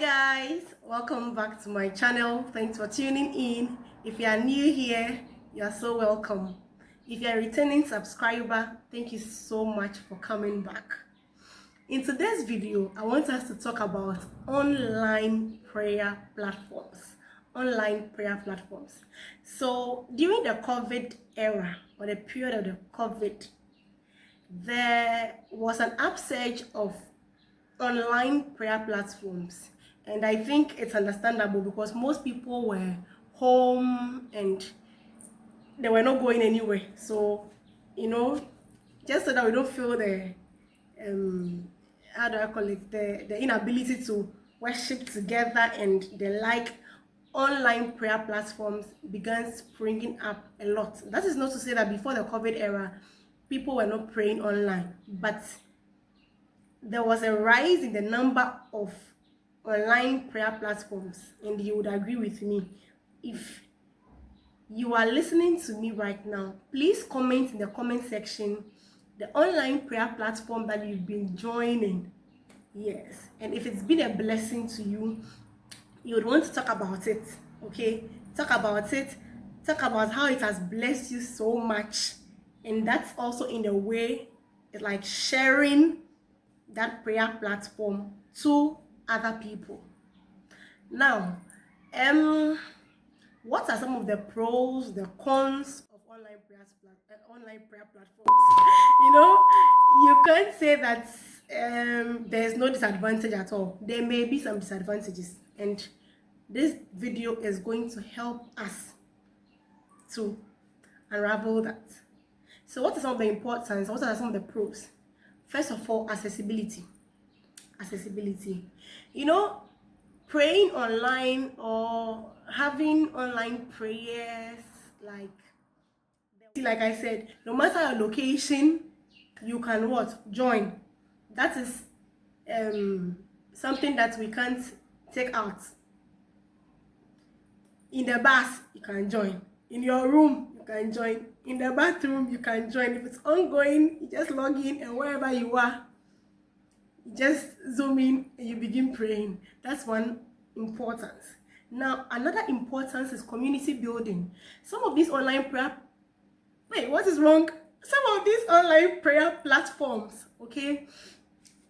Guys, welcome back to my channel. Thanks for tuning in. If you are new here, you are so welcome. If you are a returning subscriber, thank you so much for coming back. In today's video, I want us to talk about online prayer platforms. So during the COVID era, or the period of the COVID, there was an upsurge of online prayer platforms, and I think it's understandable because most people were home and they were not going anywhere. So just so that we don't feel the how do I call it, the inability to worship together, and the online prayer platforms began springing up a lot. That is not to say that before the COVID era people were not praying online, but there was a rise in the number of online prayer platforms, and you would agree with me. If you are listening to me right now, please comment in the comment section the online prayer platform that you've been joining. Yes, and if it's been a blessing to you, you would want to talk about it. Okay, talk about how it has blessed you so much, and that's also in a way like sharing that prayer platform to other people. Now, what are some of the pros, the cons of online prayer platforms? You can't say that there's no disadvantage at all. There may be some disadvantages, and this video is going to help us to unravel that. So what are some of the importance? What are some of the pros? First of all, accessibility. Praying online or having online prayers, like I said, no matter your location, you can join. That is something that we can't take out. In the bus, you can join. In your room, you can join. In the bathroom, you can join. If it's ongoing, you just log in, and wherever you are, you just zoom in and you begin praying. That's one importance. Now, another importance is community building. Some of these online prayer platforms,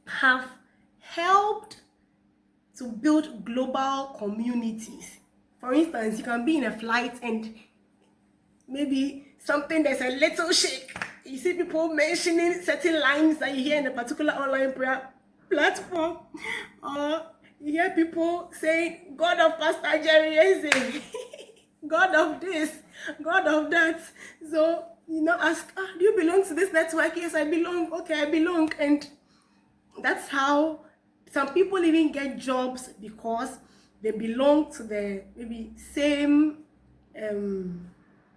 have helped to build global communities. For instance, you can be in a flight and maybe there's a little shake. You see people mentioning certain lines that you hear in a particular online prayer platform, or you hear people saying, God of Pastor Jerry Eze, God of this, God of that. So, ask, do you belong to this network? Yes, I belong. Okay, I belong. And that's how some people even get jobs, because they belong to the maybe same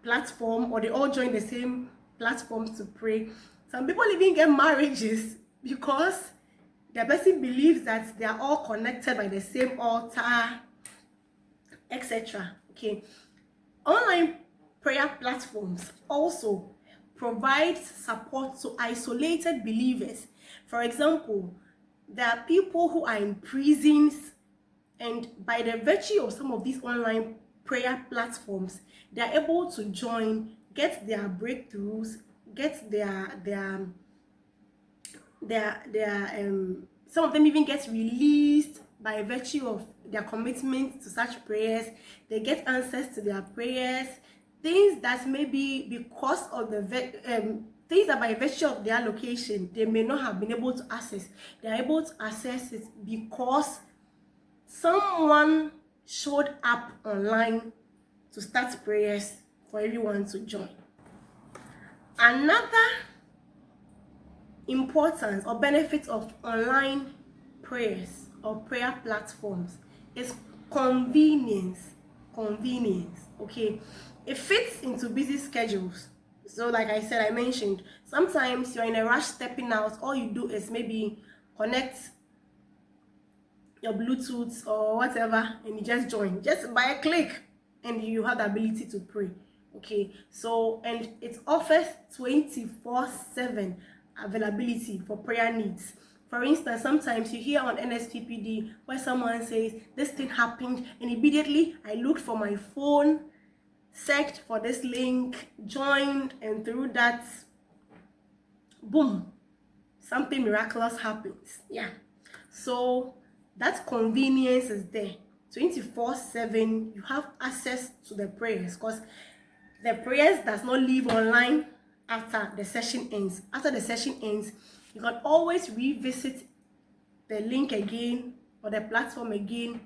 platform, or they all join the same platform to pray. Some people even get marriages because the person believes that they are all connected by the same altar, etc. Online prayer platforms also provide support to isolated believers. For example, there are people who are in prisons, and by the virtue of some of these online prayer platforms, they are able to join, get their breakthroughs, get their some of them even get released by virtue of their commitment to such prayers. They get answers to their prayers, things that maybe because of things that by virtue of their location they may not have been able to access. They are able to access it because someone showed up online to start prayers for everyone to join. Another importance or benefit of online prayers or prayer platforms is convenience. It fits into busy schedules. So like I said, I mentioned, sometimes you're in a rush stepping out. All you do is maybe connect your Bluetooth or whatever, and you just join, just by a click, and you have the ability to pray. So, and it offers 24/7 availability for prayer needs. For instance, sometimes you hear on nsppd where someone says this thing happened, and immediately I looked for my phone, searched for this link, joined, and through that, boom, something miraculous happens. Yeah, so that convenience is there. 24/7 you have access to the prayers, because the prayers does not leave online after the session ends. After the session ends, you can always revisit the link again or the platform again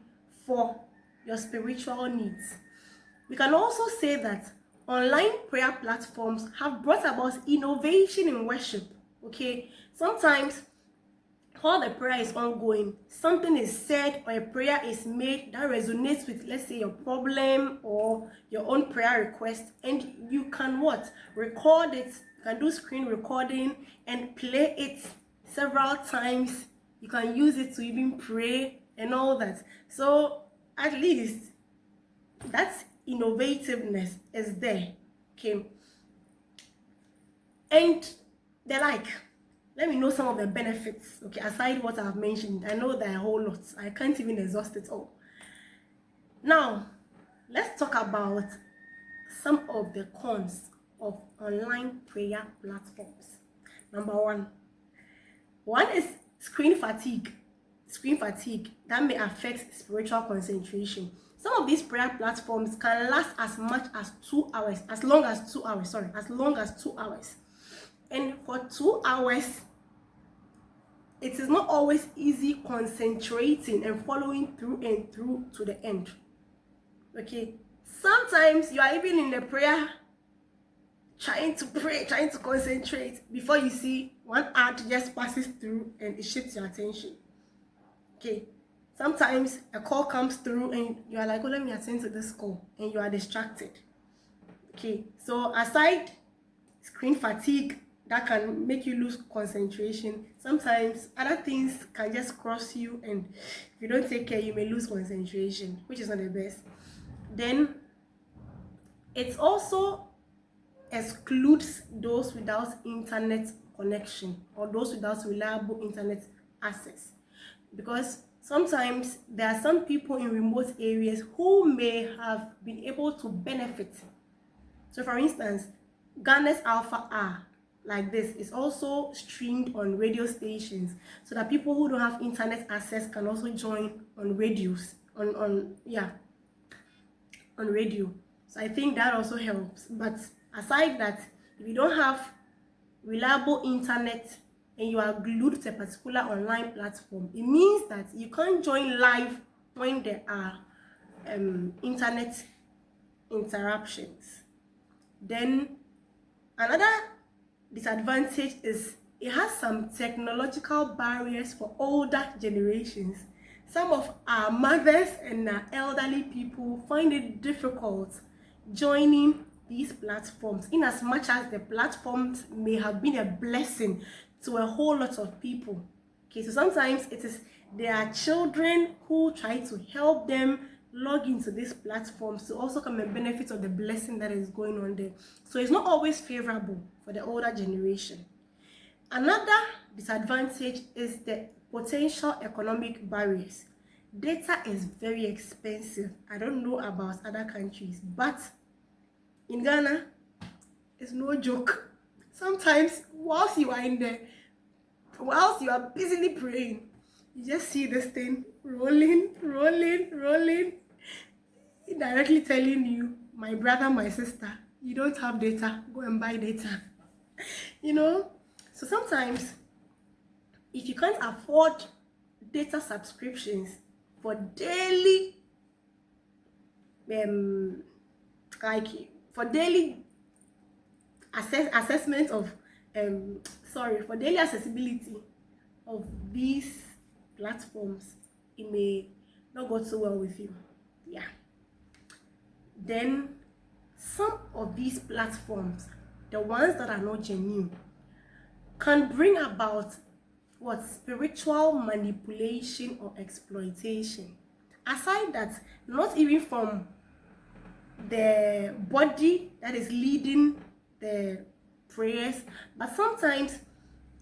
for your spiritual needs. We can also say that online prayer platforms have brought about innovation in worship. Okay, sometimes while the prayer is ongoing, something is said or a prayer is made that resonates with, let's say, your problem or your own prayer request, and you can what? Record it. You can do screen recording and play it several times. You can use it to even pray and all that. So at least that innovativeness is there. Okay, and the like. Let me know some of the benefits, okay, aside what I've mentioned. I know there are a whole lot. I can't even exhaust it all. Now, let's talk about some of the cons of online prayer platforms. Number one is screen fatigue. Screen fatigue that may affect spiritual concentration. Some of these prayer platforms can last as much as 2 hours, as long as 2 hours. And for 2 hours, it is not always easy concentrating and following through and through to the end. Okay, sometimes you are even in the prayer trying to pray, trying to concentrate, before you see one ad just passes through and it shifts your attention. Okay, sometimes a call comes through and you are like, oh, let me attend to this call, and you are distracted. Okay, so aside screen fatigue that can make you lose concentration, sometimes other things can just cross you, and if you don't take care, you may lose concentration, which is not the best. Then it also excludes those without internet connection or those without reliable internet access, because sometimes there are some people in remote areas who may have been able to benefit. So for instance, Ghana's Alpha R, like this, is also streamed on radio stations, so that people who don't have internet access can also join on radios, on radio. So I think that also helps. But aside that, if you don't have reliable internet and you are glued to a particular online platform, it means that you can't join live when there are internet interruptions. Then another disadvantage is it has some technological barriers for older generations. Some of our mothers and our elderly people find it difficult joining these platforms, in as much as the platforms may have been a blessing to a whole lot of people. Okay, so sometimes it is their children who try to help them log into these platforms to also come and benefit of the blessing that is going on there. So it's not always favorable for the older generation. Another disadvantage is the potential economic barriers. Data is very expensive. I don't know about other countries, but in Ghana, it's no joke. Sometimes whilst you are busily praying, you just see this thing rolling, directly telling you, my brother, my sister, you don't have data, go and buy data. You know, so sometimes if you can't afford data subscriptions for daily assessment of for daily accessibility of these platforms, it may not go so well with you. Yeah. Then some of these platforms, the ones that are not genuine, can bring about what? Spiritual manipulation or exploitation. Aside that, not even from the body that is leading the prayers, but sometimes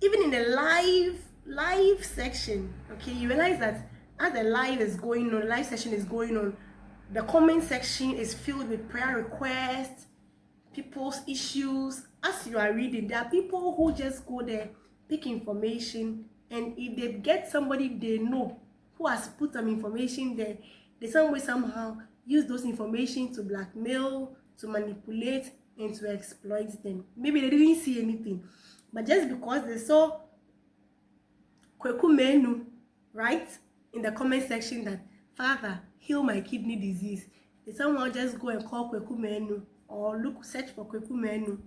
even in the live live section, okay, you realize that as the live session is going on, the comment section is filled with prayer requests, people's issues. As you are reading, there are people who just go there, pick information, and if they get somebody they know who has put some information there, they some way somehow use those information to blackmail, to manipulate, and to exploit them. Maybe they didn't see anything, but just because they saw Kweku Menu, right, in the comment section that, Father, heal my kidney disease, they somehow just go and call Kweku Menu or search for Kweku Menu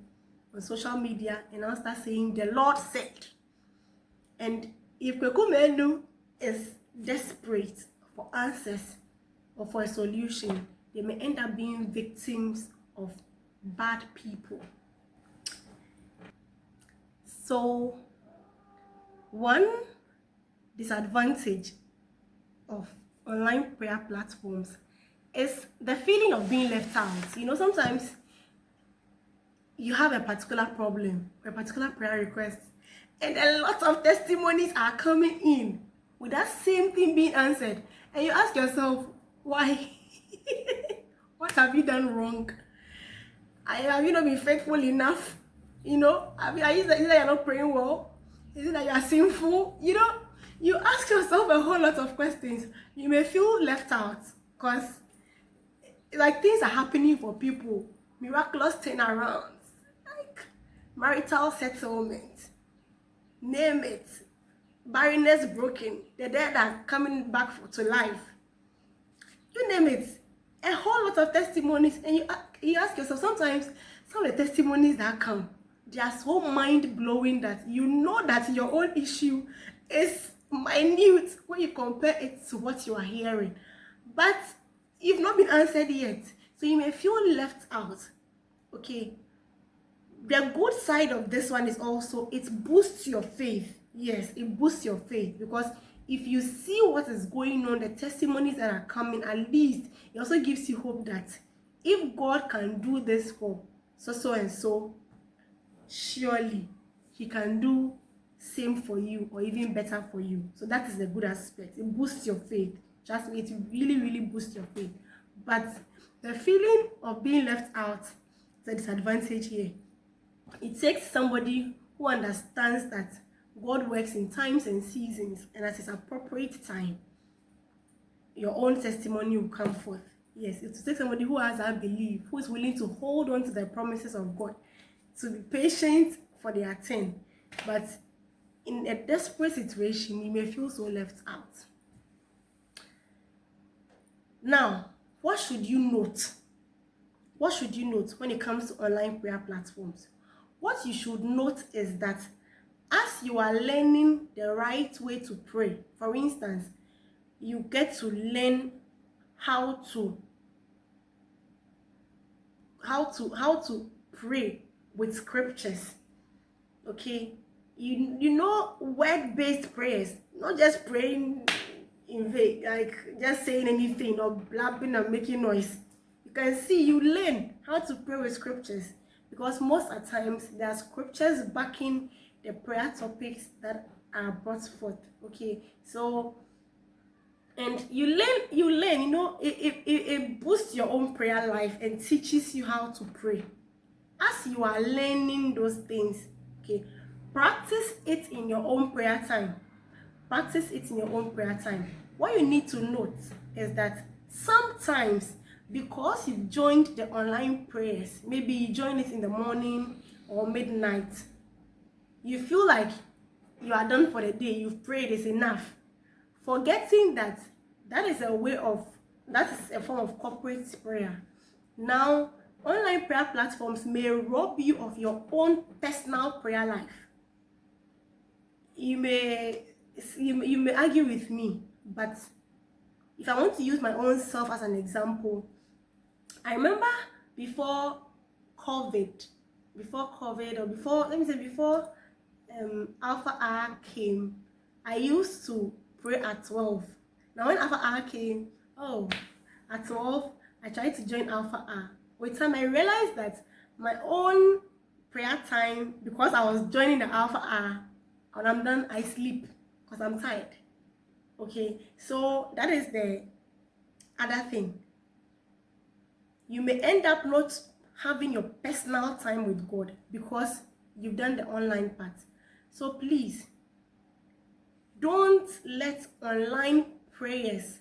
on social media and now start saying, the Lord said. And if Kweku Menu is desperate for answers or for a solution, they may end up being victims of bad people. So, one disadvantage of online prayer platforms is the feeling of being left out. You know, sometimes you have a particular problem, a particular prayer request, and a lot of testimonies are coming in with that same thing being answered, and you ask yourself, why? What have you done wrong? Have you not been faithful enough? You know, is it that you're not praying well? Is it that you are sinful? You know, you ask yourself a whole lot of questions. You may feel left out because like things are happening for people, miraculous turnarounds, like marital settlement, name it, barrenness broken, the dead are coming back to life, you name it, a whole lot of testimonies. And you ask yourself, sometimes some of the testimonies that come, they are so mind-blowing that you know that your own issue is minute when you compare it to what you are hearing, but you've not been answered yet, so you may feel left out. Okay, the good side of this one is also it boosts your faith. Yes, it boosts your faith, because if you see what is going on, the testimonies that are coming, at least it also gives you hope that if God can do this for so and so, surely he can do same for you or even better for you. So that is the good aspect. It boosts your faith. Trust me, it really boosts your faith. But the feeling of being left out is a disadvantage here. It takes somebody who understands that God works in times and seasons, and at its appropriate time, your own testimony will come forth. Yes, it will take somebody who has that belief, who is willing to hold on to the promises of God, to be patient for their turn. But in a desperate situation, you may feel so left out. Now, what should you note? What should you note when it comes to online prayer platforms? What you should note is that as you are learning the right way to pray, for instance, you get to learn how to pray with scriptures. Okay, you know, word-based prayers, not just praying in vain, like just saying anything or blabbing and making noise. You can see, you learn how to pray with scriptures, because most of the times there are scriptures backing the prayer topics that are brought forth. Okay, so and you learn, you know, it boosts your own prayer life and teaches you how to pray. As you are learning those things, okay, practice it in your own prayer time. Practice it in your own prayer time. What you need to note is that sometimes, because you've joined the online prayers, maybe you join it in the morning or midnight, you feel like you are done for the day, you've prayed, is enough, forgetting that that is a form of corporate prayer. Now, online prayer platforms may rob you of your own personal prayer life. You may argue with me, but if I want to use my own self as an example, I remember before COVID, or before Alpha R came, I used to pray at 12. Now when Alpha R came, at 12, I tried to join Alpha R. With time, I realized that my own prayer time, because I was joining the Alpha R, when I'm done, I sleep. because I'm tired. Okay, so that is the other thing. You may end up not having your personal time with God because you've done the online part. So please, don't let online prayers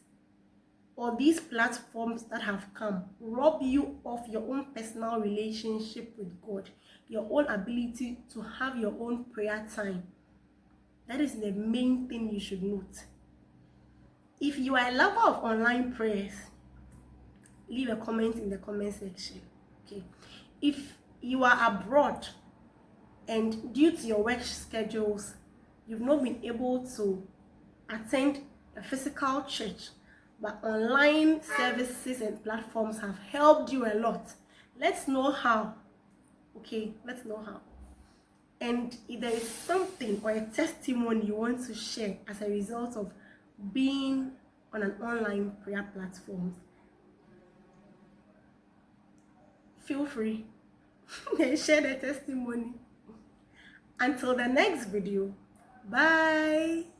or these platforms that have come rob you of your own personal relationship with God, your own ability to have your own prayer time. That is the main thing you should note. If you are a lover of online prayers, leave a comment in the comment section. Okay. If you are abroad and due to your work schedules, you've not been able to attend a physical church, but online services and platforms have helped you a lot, let's know how. Okay, let's know how. And if there is something or a testimony you want to share as a result of being on an online prayer platform, feel free and share the testimony. Until the next video, bye.